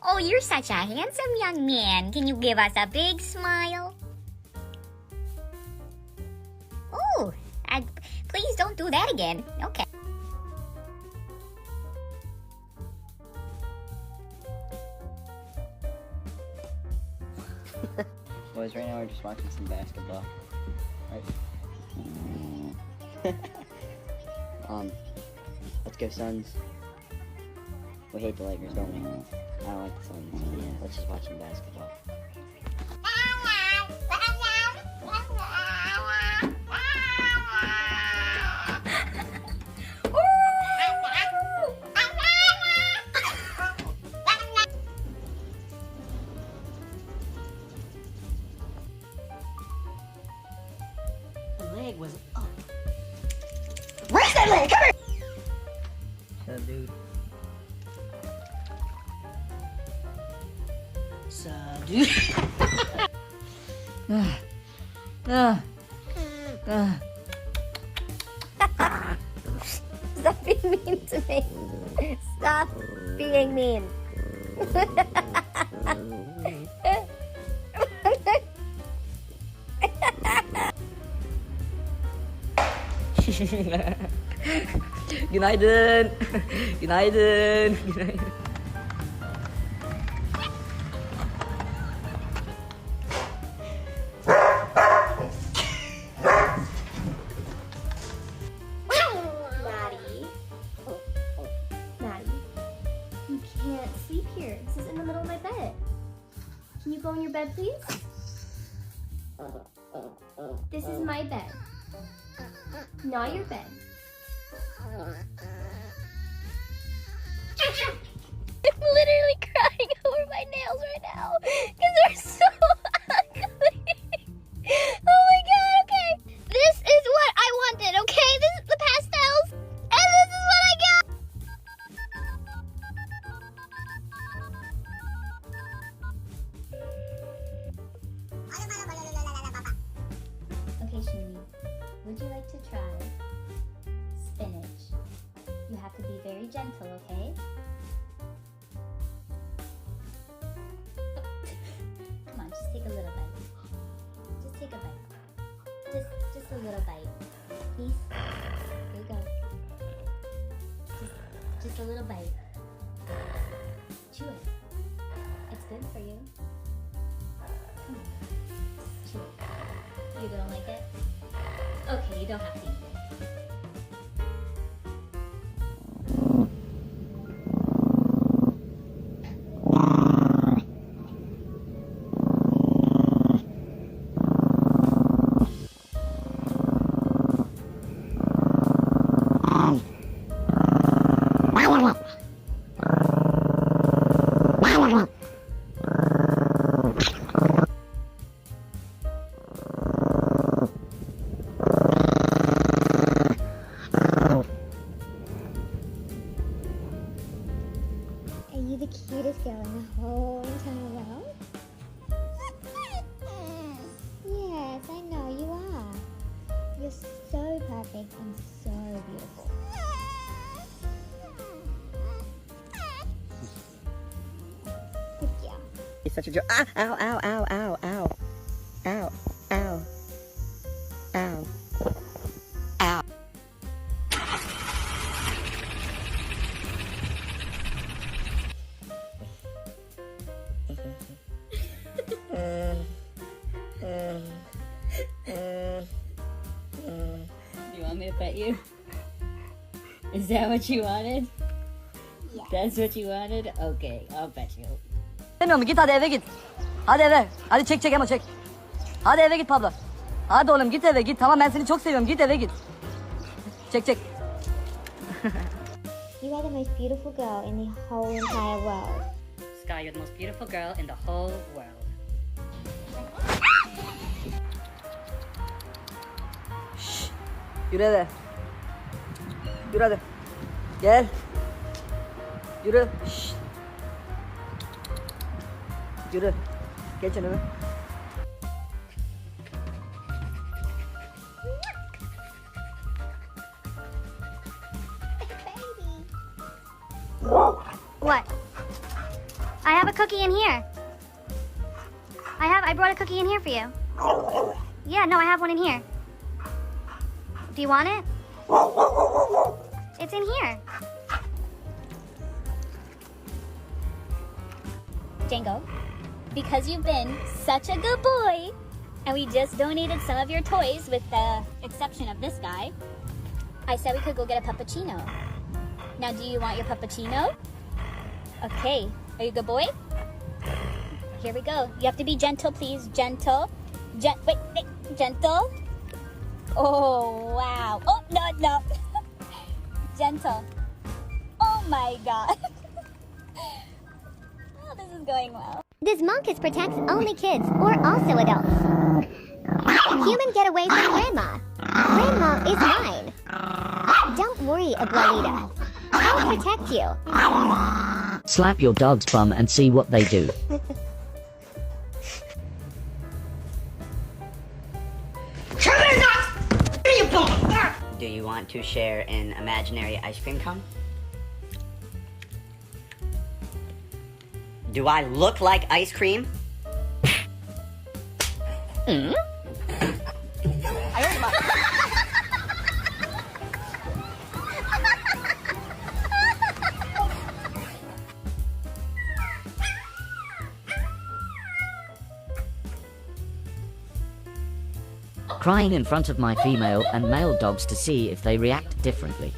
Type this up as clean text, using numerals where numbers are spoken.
Oh, you're such a handsome young man. Can you give us a big smile? Oh, please don't do that again. Okay. Boys, right now we're just watching some basketball. Right? Let's go Suns. We hate the Lakers, don't we? I don't like the Suns. So yeah, let's just watch some basketball. The leg was up. Where's that leg? Come here! What's up, dude? Dude. Stop being mean to me. Stop being mean. Günaydın. Günaydın. Günaydın. Maddie, you can't sleep here. This is in the middle of my bed. Can you go in your bed, please? This is my bed, not your bed. I'm literally crying over my nails right now because they're so ugly. Oh my god, okay. This is what I wanted, okay? This is the pastels, and this is what I got. Okay, Shani, would you like to try spinach? You have to be very gentle, okay? Come on, just take a little bite. Just take a bite. Just a little bite. Please. Here you go. Just a little bite. Chew it. It's good for you. Come on. Chew it. You don't like it? Okay, you don't have to eat it. Are you the cutest girl in the whole entire world? Yes, I know you are. You're so perfect and so beautiful. Good girl. It's such a joke. Ah, ow, ow, ow, ow, ow. Ow, ow. Ow. Ow. You want me to pet you? Is that what you wanted? Yeah. That's what you wanted? Okay, I'll pet you. Demiyor mu? Git hadi eve git. Hadi eve. Hadi çek çek ama çek. Hadi eve git Pablo. Hadi oğlum git eve git. Tamam ben seni çok seviyorum. Git eve git. Çek çek. You are the most beautiful girl in the whole entire world. Sky, you're the most beautiful girl in the whole world. Yürü eve. Yürü hadi. Gel. Yürü. Şşt. Yürü. Geç önüme. What? I have a cookie in here. I brought a cookie in here for you. Yeah, no, I have one in here. Do you want it? It's in here. Django, because you've been such a good boy, and we just donated some of your toys with the exception of this guy, I said we could go get a puppuccino. Now, do you want your puppuccino? Okay, are you a good boy? Here we go. You have to be gentle, please. Gentle. Wait, gentle. Oh, wow. Oh, no. Gentle. Oh my god. Oh, this is going well. This monkus protects only kids or also adults. Human, get away from Grandma. Grandma is mine. Don't worry, Abuelita. I'll protect you. Slap your dog's bum and see what they do. Do you want to share an imaginary ice cream cone? Do I look like ice cream? Crying in front of my female and male dogs to see if they react differently.